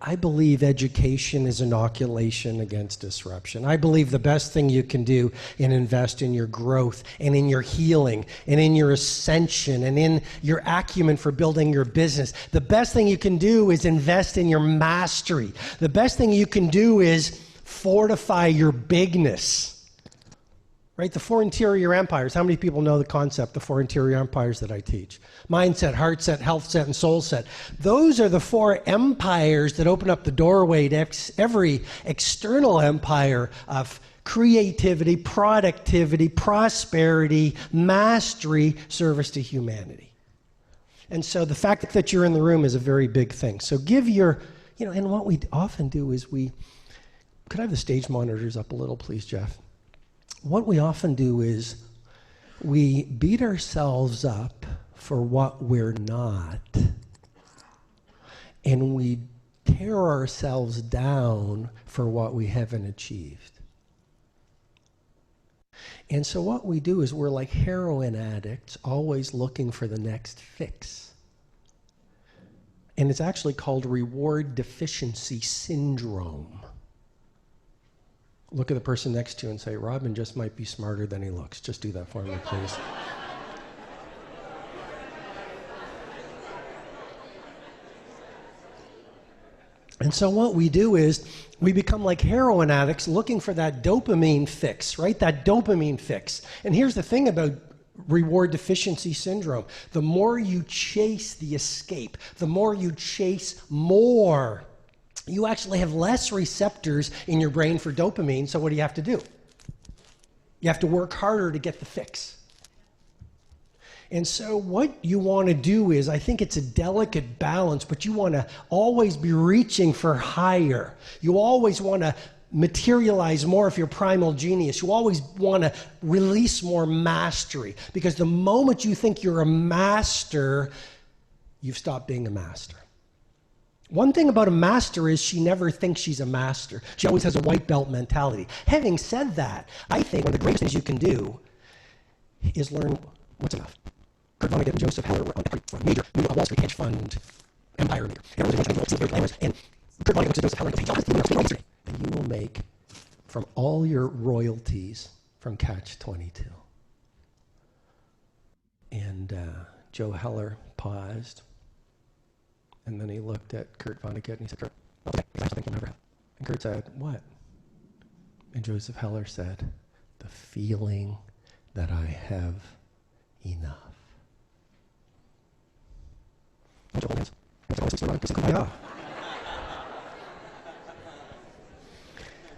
I believe education is inoculation against disruption. I believe the best thing you can do is invest in your growth and in your healing and in your ascension and in your acumen for building your business. The best thing you can do is invest in your mastery. The best thing you can do is fortify your bigness. Right? The four interior empires. How many people know the concept, the four interior empires that I teach? Mindset, heart set, health set, and soul set. Those are the four empires that open up the doorway to every external empire of creativity, productivity, prosperity, mastery, service to humanity. And so the fact that you're in the room is a very big thing. So give your, and what we often do is could I have the stage monitors up a little, please, Jeff? What we often do is we beat ourselves up for what we're not, and we tear ourselves down for what we haven't achieved. And so what we do is we're like heroin addicts, always looking for the next fix. And it's actually called reward deficiency syndrome. Look at the person next to you and say, Robin just might be smarter than he looks. Just do that for me, please. And so what we do is we become like heroin addicts looking for that dopamine fix, right? That dopamine fix. And here's the thing about reward deficiency syndrome. The more you chase the escape, the more you chase more, you actually have less receptors in your brain for dopamine, so what do you have to do? You have to work harder to get the fix. And so what you want to do is, I think it's a delicate balance, but you want to always be reaching for higher. You always want to materialize more of your primal genius. You always want to release more mastery, because the moment you think you're a master, you've stopped being a master. One thing about a master is she never thinks she's a master. She always has a white belt mentality. Having said that, I think one of the greatest things you can do is learn what's enough. Kurt Vonnegut and Joseph Heller were on every major Wall Street hedge fund empire maker. And Kurt Vonnegut and Joseph Heller, that you will make from all your royalties from Catch-22. And Joe Heller paused. And then he looked at Kurt Vonnegut and he said, Kurt, okay, I think you'll never have. And Kurt said, what? And Joseph Heller said, the feeling that I have enough.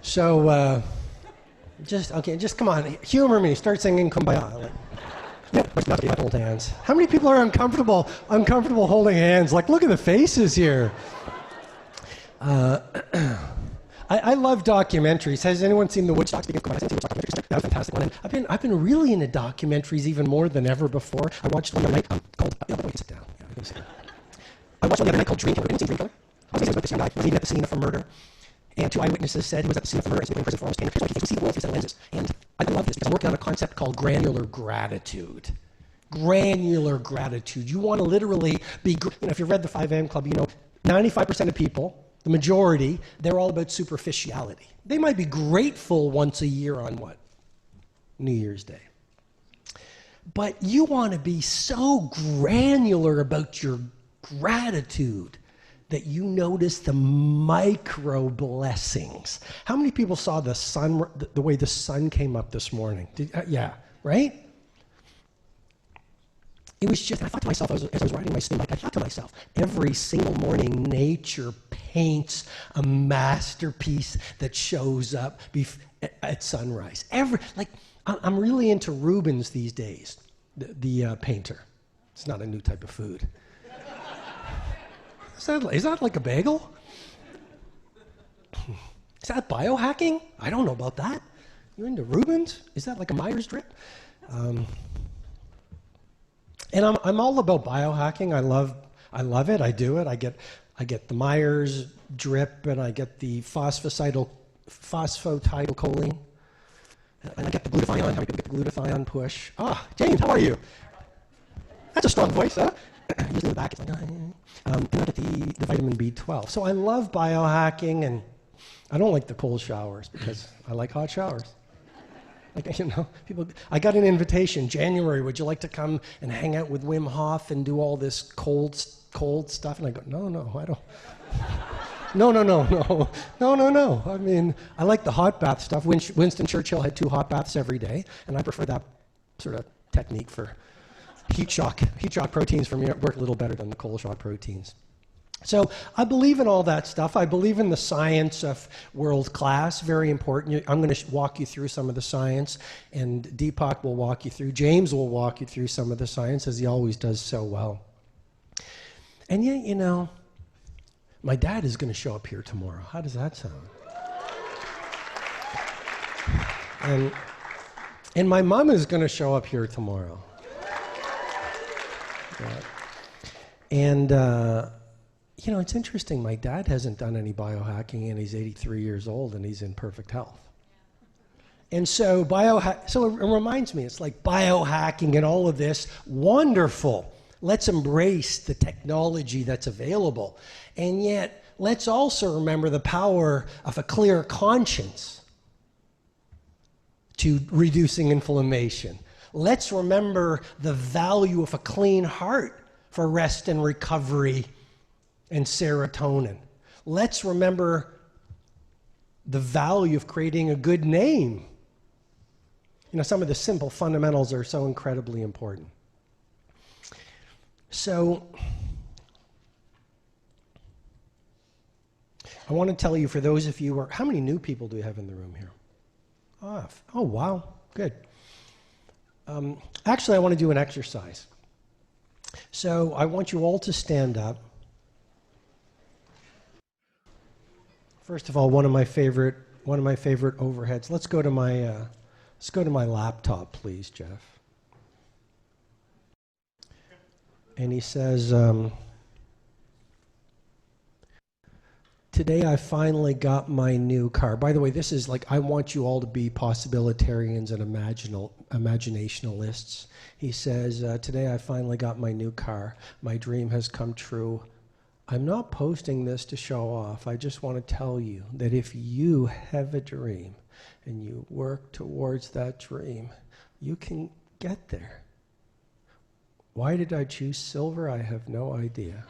So, just come on, humor me, start singing Kumbaya. Like, yeah, hold hands. How many people are uncomfortable holding hands? Like, look at the faces here. I love documentaries. Has anyone seen the Woodstock? That was a fantastic one. And I've been really into documentaries even more than ever before. I watched one the other night called. Sit down. Yeah, I'm gonna sit down. I watched one the other night called Dream Killer. Didn't see Dream Killer. I was about this young guy. Was even at the scene of a murder. And two eyewitnesses said he was at the scene of a murder. He's been in prison for almost 10 years. He can see the world through set lenses. And I love this because I'm working on a concept called granular gratitude. Granular gratitude. You want to literally be, if you've read the 5 a.m. Club, 95% of people, the majority, they're all about superficiality. They might be grateful once a year on what? New Year's Day. But you want to be so granular about your gratitude that you notice the micro blessings. How many people saw the sun, the way the sun came up this morning? Yeah, right? It was just, I thought to myself, as I was riding my spin bike, I thought to myself, every single morning, nature paints a masterpiece that shows up at sunrise. I'm really into Rubens these days, the painter. It's not a new type of food. Is that like a bagel? Is that biohacking? I don't know about that. You're into Rubens? Is that like a Myers drip? And I'm all about biohacking. I love it. I do it. I get the Myers drip, and I get the phosphatidylcholine, and I get the glutathione. How do you get the glutathione push? James, how are you? That's a strong voice, huh? usually in the back, it's like, do not get the vitamin B12. So I love biohacking, and I don't like the cold showers because I like hot showers. Like, people, I got an invitation, January, would you like to come and hang out with Wim Hof and do all this cold stuff? And I go, no, I don't. No. I mean, I like the hot bath stuff. Winston Churchill had 2 hot baths every day, and I prefer that sort of technique for heat shock. Heat shock proteins for me work a little better than the cold shock proteins. So I believe in all that stuff. I believe in the science of world class, very important. I'm going to walk you through some of the science, and Deepak will walk you through. James will walk you through some of the science, as he always does so well. And yet, my dad is going to show up here tomorrow. How does that sound? And my mom is going to show up here tomorrow. Yeah. And it's interesting. My dad hasn't done any biohacking, and he's 83 years old, and he's in perfect health. And so so it reminds me, it's like biohacking and all of this, wonderful. Let's embrace the technology that's available. And yet, let's also remember the power of a clear conscience to reducing inflammation. Let's remember the value of a clean heart for rest and recovery and serotonin. Let's remember the value of creating a good name. Some of the simple fundamentals are so incredibly important. So, I want to tell you, for those of you how many new people do we have in the room here? Oh, wow, good. Actually, I want to do an exercise. So I want you all to stand up. First of all, one of my favorite overheads. Let's go to my laptop, please, Jeff. And he says, today I finally got my new car. By the way, this is I want you all to be possibilitarians and imaginationalists. He says, today I finally got my new car. My dream has come true. I'm not posting this to show off. I just want to tell you that if you have a dream and you work towards that dream, you can get there. Why did I choose silver? I have no idea.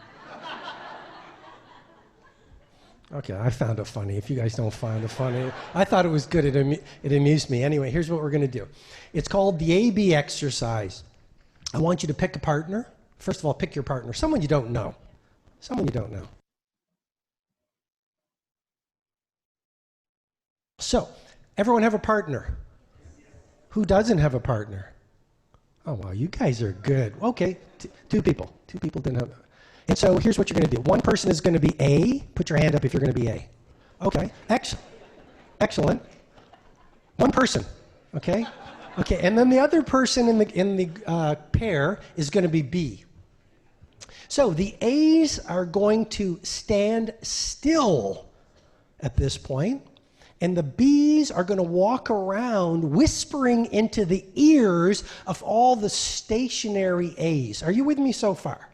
Okay, I found it funny. If you guys don't find it funny, I thought it was good. It amused me. Anyway, here's what we're going to do. It's called the AB exercise. I want you to pick a partner. First of all, pick your partner. Someone you don't know. Someone you don't know. So, everyone have a partner? Who doesn't have a partner? Oh, wow, you guys are good. Okay, 2 people. 2 people didn't have. And so here's what you're going to do. One person is going to be A. Put your hand up if you're going to be A. Okay, excellent. One person, okay? Okay, and then the other person in the pair is going to be B. So the A's are going to stand still at this point, and the B's are going to walk around whispering into the ears of all the stationary A's. Are you with me so far?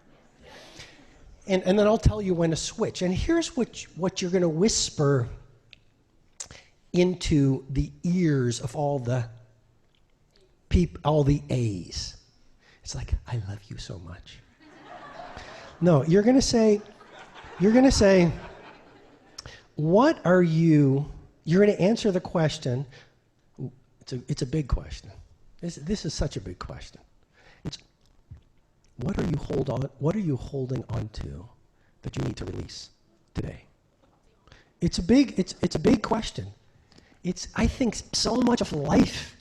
And then I'll tell you when to switch. And here's what you're going to whisper into the ears of all the A's. It's like, I love you so much. No, you're going to say, what are you, you're going to answer the question. It's a big question. This is such a big question. It's, what are you holding on to that you need to release today? It's a big question. I think so much of life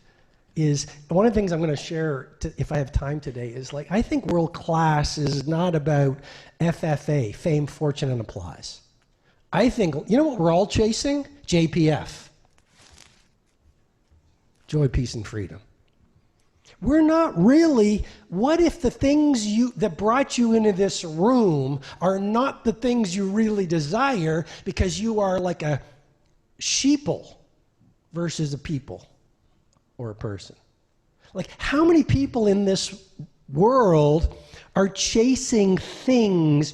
is, one of the things I'm going to share, if I have time today, is I think world class is not about FFA, fame, fortune, and applause. I think, you know what we're all chasing? JPF. Joy, peace, and freedom. We're not really, what if the things that brought you into this room are not the things you really desire because you are like a sheeple versus a people or a person? How many people in this world are chasing things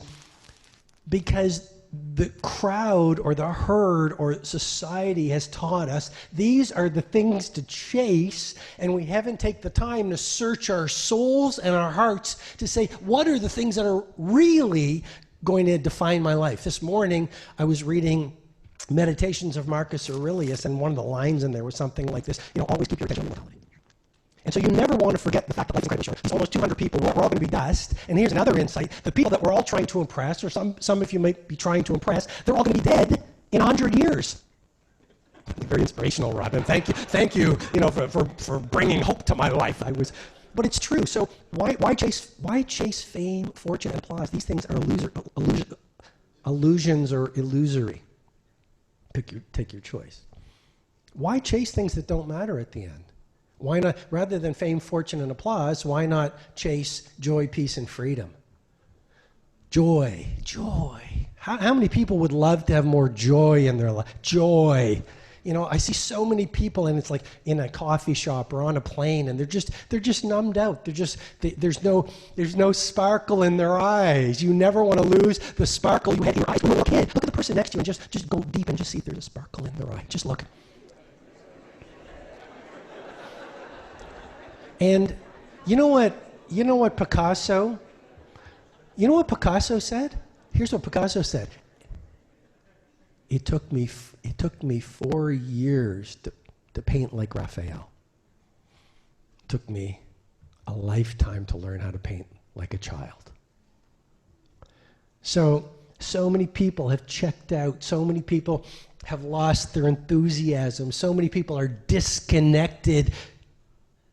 because the crowd or the herd or society has taught us these are the things to chase, and we haven't taken the time to search our souls and our hearts to say, what are the things that are really going to define my life? This morning, I was reading Meditations of Marcus Aurelius, and one of the lines in there was something like this, always keep your attention on mortality. And so you never want to forget the fact that life's incredibly short. There's almost 200 people. We're all going to be dust. And here's another insight. The people that we're all trying to impress, or some of you might be trying to impress, they're all going to be dead in 100 years. Very inspirational, Robin. Thank you, for bringing hope to my life. But it's true. So why chase fame, fortune, and applause? These things are illusions or illusory. Take your choice. Why chase things that don't matter at the end? Why not, rather than fame, fortune, and applause, why not chase joy, peace, and freedom? Joy. How many people would love to have more joy in their life? Joy. I see so many people, and it's like in a coffee shop or on a plane, and they're just numbed out. There's no sparkle in their eyes. You never want to lose the sparkle you had in your eyes when you were a kid. Look at the person next to you and just go deep and just see if there's a sparkle in their eye. Just look. And you know what Picasso said? Here's what Picasso said. It took me 4 years to paint like Raphael. It took me a lifetime to learn how to paint like a child. So many people have checked out. So many people have lost their enthusiasm. So many people are disconnected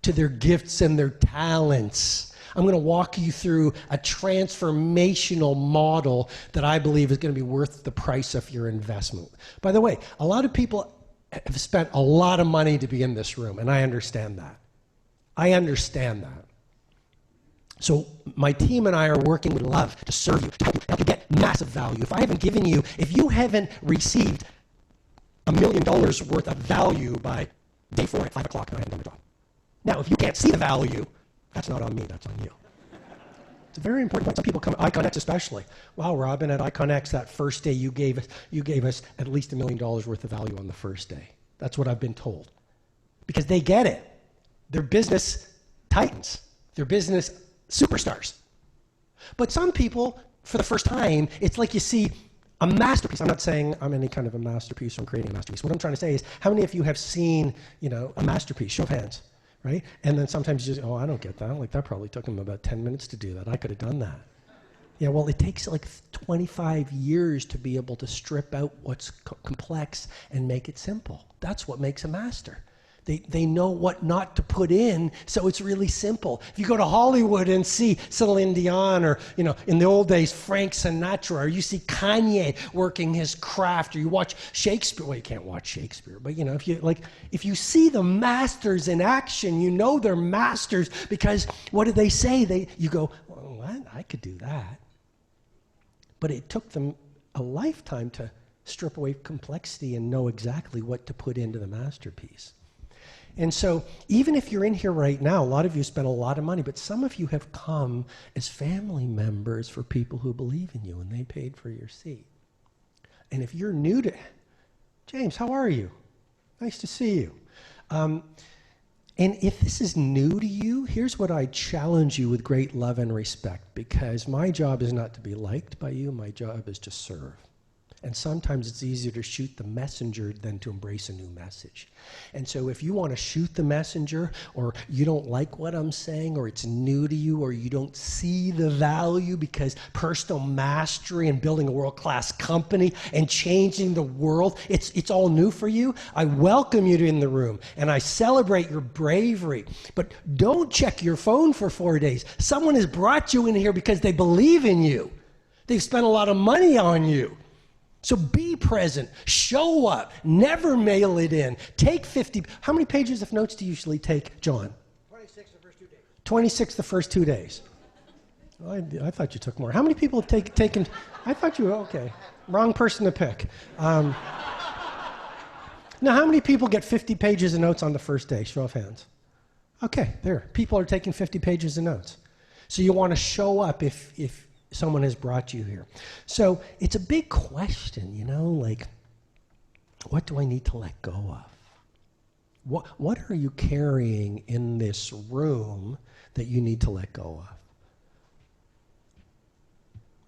to their gifts and their talents. I'm going to walk you through a transformational model that I believe is going to be worth the price of your investment. By the way, a lot of people have spent a lot of money to be in this room, and I understand that. So my team and I are working with love to serve you, to help you get massive value. If you haven't received $1 million worth of value by day 4 at 5 o'clock, then I haven't done my job. Now, if you can't see the value, that's not on me, that's on you. It's a very important point. Some people come, IconX especially. Wow, Robin, at IconX, that first day you gave us at least $1 million worth of value on the first day. That's what I've been told. Because they get it. They're business titans. They're business superstars. But some people, for the first time, it's like you see a masterpiece. I'm not saying I'm any kind of a masterpiece or I'm creating a masterpiece. What I'm trying to say is, how many of you have seen, a masterpiece? Show of hands. Right? And then sometimes you just, I don't get that. Like, that probably took him about 10 minutes to do that. I could have done that. Yeah, well, it takes like 25 years to be able to strip out what's complex and make it simple. That's what makes a master. They know what not to put in, so it's really simple. If you go to Hollywood and see Celine Dion, or in the old days, Frank Sinatra, or you see Kanye working his craft, or you watch Shakespeare. Well, you can't watch Shakespeare, but if you see the masters in action, they're masters because what do they say? You go, well, what? I could do that. But it took them a lifetime to strip away complexity and know exactly what to put into the masterpiece. And so even if you're in here right now, a lot of you spent a lot of money, but some of you have come as family members for people who believe in you, and they paid for your seat. And if you're new to, James, how are you? Nice to see you. And if this is new to you, here's what I challenge you with great love and respect, because my job is not to be liked by you, my job is to serve. And sometimes it's easier to shoot the messenger than to embrace a new message. And so if you want to shoot the messenger, or you don't like what I'm saying, or it's new to you, or you don't see the value because personal mastery and building a world-class company and changing the world, it's all new for you, I welcome you in the room and I celebrate your bravery. But don't check your phone for 4 days. Someone has brought you in here because they believe in you. They've spent a lot of money on you. So be present, show up, never mail it in. Take 50, how many pages of notes do you usually take, John? 26 the first 2 days. 26 the first 2 days. I thought you took more. How many people have taken, I thought you were, okay. Wrong person to pick. Now, how many people get 50 pages of notes on the first day? Show of hands. Okay, there. People are taking 50 pages of notes. So you want to show up if someone has brought you here. So it's a big question, you know, like, what do I need to let go of? What are you carrying in this room that you need to let go of?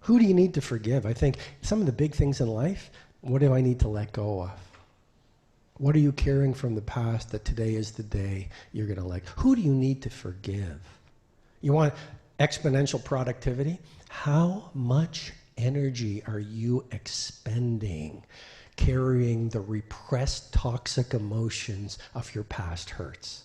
Who do you need to forgive? I think some of the big things in life, what do I need to let go of? What are you carrying from the past that today is the day you're going to let? Who do you need to forgive? You want exponential productivity? How much energy are you expending carrying the repressed toxic emotions of your past hurts?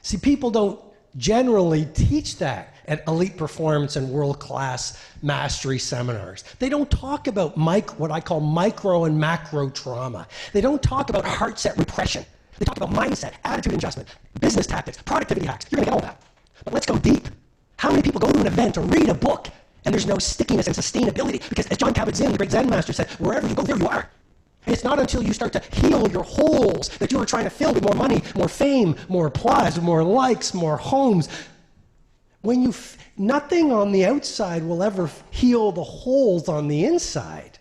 See, people don't generally teach that at elite performance and world-class mastery seminars. They don't talk about what I call micro and macro trauma. They don't talk about heart set repression. They talk about mindset, attitude adjustment, business tactics, productivity hacks. You're gonna get all that. But let's go deep. How many people go to an event or read a book and there's no stickiness and sustainability? Because as John Kabat-Zinn, the great Zen master, said, wherever you go, there you are. And it's not until you start to heal your holes that you are trying to fill with more money, more fame, more applause, more likes, more homes. When nothing on the outside will ever heal the holes on the inside.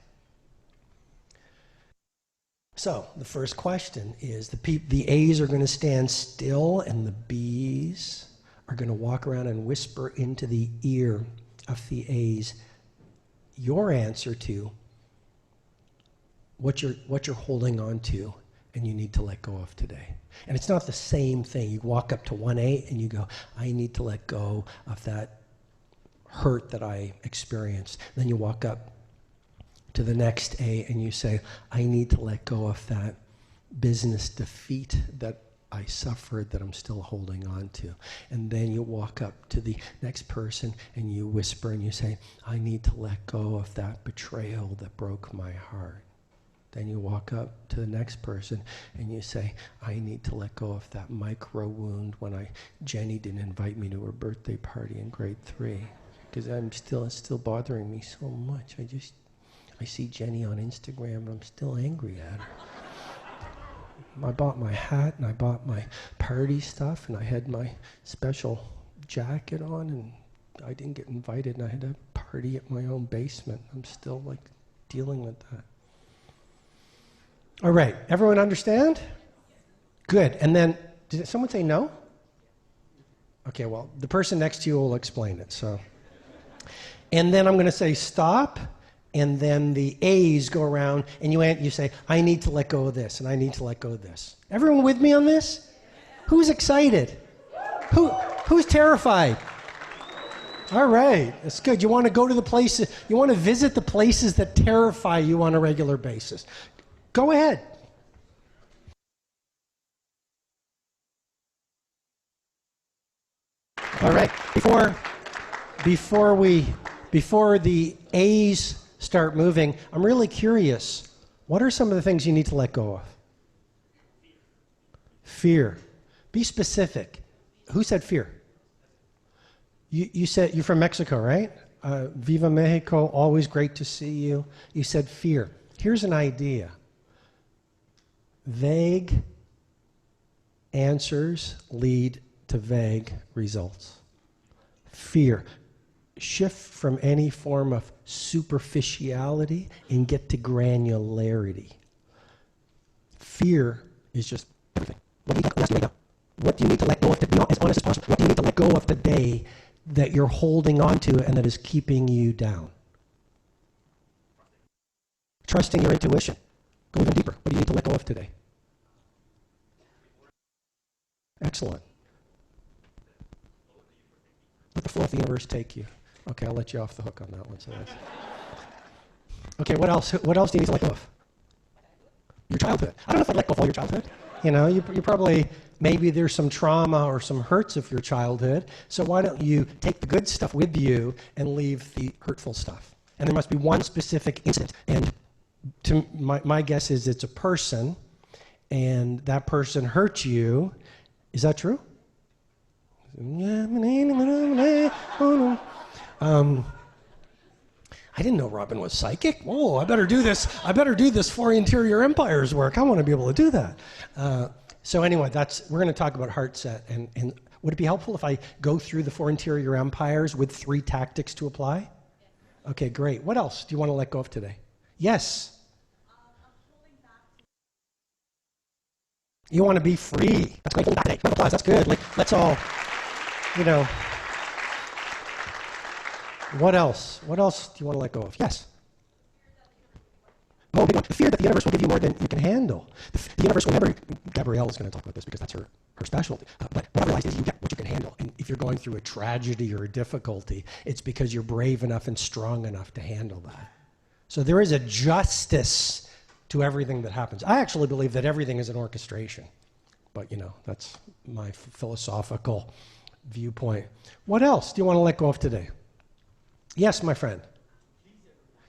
So the first question is, the A's are going to stand still and the B's are going to walk around and whisper into the ear of the A's your answer to what you're holding on to and you need to let go of today. And it's not the same thing. You walk up to 1A and you go, I need to let go of that hurt that I experienced. Then you walk up to the next A and you say, I need to let go of that business defeat that I suffered that I'm still holding on to. And then you walk up to the next person and you whisper and you say, I need to let go of that betrayal that broke my heart. Then you walk up to the next person and you say, I need to let go of that micro wound when Jenny didn't invite me to her birthday party in grade 3. Because it's still bothering me so much. I see Jenny on Instagram and I'm still angry at her. I bought my hat and I bought my party stuff and I had my special jacket on and I didn't get invited and I had a party at my own basement. I'm still like dealing with that. All right, everyone understand? Good. And then, did someone say no? Okay, well, the person next to you will explain it. So, and then I'm going to say stop, and then the A's go around, and you say, I need to let go of this, and I need to let go of this. Everyone with me on this? Who's excited? Who's terrified? All right, that's good. You want to go to the places, you want to visit the places that terrify you on a regular basis. Go ahead. All right. Before the A's start moving, I'm really curious. What are some of the things you need to let go of? Fear. Be specific. Who said fear? You said you're from Mexico, right? Viva Mexico. Always great to see you. You said fear. Here's an idea. Vague answers lead to vague results. Fear. Shift from any form of superficiality and get to granularity. Fear is just everything. What do you need to let go of to be as honest as possible? What do you need to let go of today that you're holding on to and that is keeping you down? Trusting your intuition. Go even deeper. What do you need to let go of today? Excellent. Let the flow of the universe take you. Okay, I'll let you off the hook on that one. So that's... Okay, what else? What else do you need to let go of? Your childhood. I don't know if I'd let go of all your childhood. You know, you probably, maybe there's some trauma or some hurts of your childhood. So why don't you take the good stuff with you and leave the hurtful stuff? And there must be one specific incident. And my guess is it's a person, and that person hurt you. Is that true? I didn't know Robin was psychic. Whoa, I better do this. I better do this for Interior Empire's work. I want to be able to do that. So anyway, we're going to talk about heart set. And Would it be helpful if I go through the 4 interior empires with 3 tactics to apply? Okay, great. What else do you want to let go of today? Yes? You want to be free. That's great. Round of applause. That's good. Like, let's all, you know. What else? What else do you want to let go of? Yes? Oh, big one. The fear that the universe will give you more than you can handle. The universe will never, Gabrielle is going to talk about this because that's her specialty. But what I realized is you get what you can handle. And if you're going through a tragedy or a difficulty, it's because you're brave enough and strong enough to handle that. So there is a justice to everything that happens. I actually believe that everything is an orchestration. But, you know, that's my philosophical viewpoint. What else do you want to let go of today? Yes, my friend.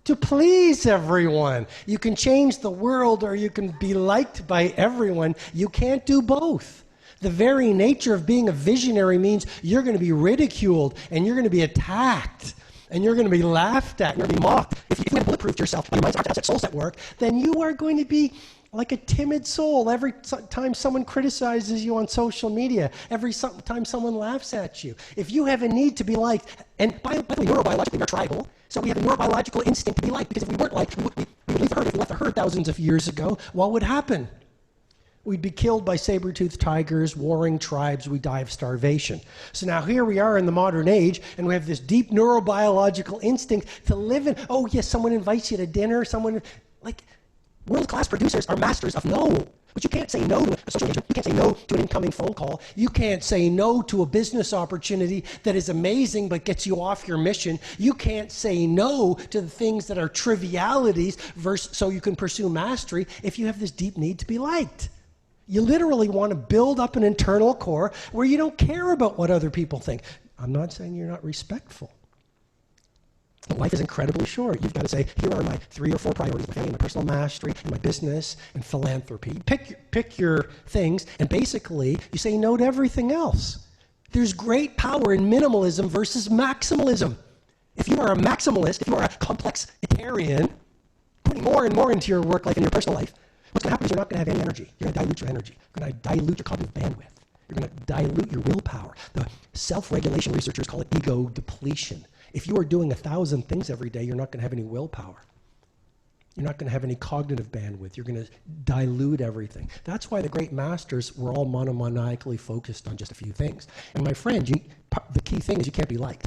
To please everyone. You can change the world or you can be liked by everyone. You can't do both. The very nature of being a visionary means you're going to be ridiculed and you're going to be attacked and you're going to be laughed at and you're going to be mocked. If you have bulletproofed yourself, your mind's asset souls at work, then you are going to be like a timid soul every time someone criticizes you on social media, every time someone laughs at you. If you have a need to be liked, and by the way, neurobiologically, we're tribal, so we have a neurobiological instinct to be liked, because if we weren't liked, we would leave the herd. If we left the herd thousands of years ago, what would happen? We'd be killed by saber-toothed tigers, warring tribes, we'd die of starvation. So now here we are in the modern age, and we have this deep neurobiological instinct to live in, oh yes, someone invites you to dinner, world-class producers are masters of no. But you can't say no to a social engagement. You can't say no to an incoming phone call. You can't say no to a business opportunity that is amazing but gets you off your mission. You can't say no to the things that are trivialities so you can pursue mastery if you have this deep need to be liked. You literally want to build up an internal core where you don't care about what other people think. I'm not saying you're not respectful. Life is incredibly short. You've got to say, here are my 3 or 4 priorities: my family, my personal mastery, and my business, and philanthropy. Pick your things, and basically, you say no to everything else. There's great power in minimalism versus maximalism. If you are a maximalist, if you are a complexitarian, putting more and more into your work life and your personal life, what's going to happen is you're not going to have any energy. You're going to dilute your energy. You're going to dilute your cognitive bandwidth. You're going to dilute your willpower. The self-regulation researchers call it ego depletion. If you are doing 1,000 things every day, you're not going to have any willpower. You're not going to have any cognitive bandwidth. You're going to dilute everything. That's why the great masters were all monomaniacally focused on just a few things. And my friend, the key thing is you can't be liked.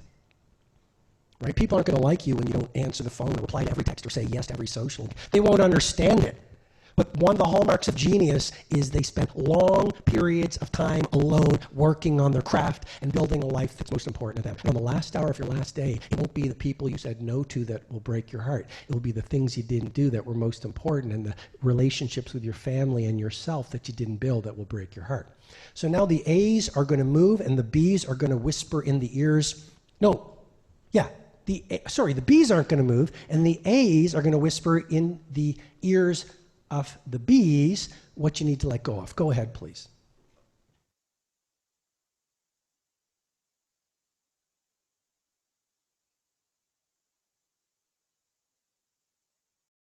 Right? People aren't going to like you when you don't answer the phone or reply to every text or say yes to every social. They won't understand it. But one of the hallmarks of genius is they spent long periods of time alone working on their craft and building a life that's most important to them. And on the last hour of your last day, it won't be the people you said no to that will break your heart. It will be the things you didn't do that were most important, and the relationships with your family and yourself that you didn't build that will break your heart. So now the A's are going to move and the B's are going to whisper in the ears. The B's aren't going to move and the A's are going to whisper in the ears of the B's what you need to let go of. Go ahead, please.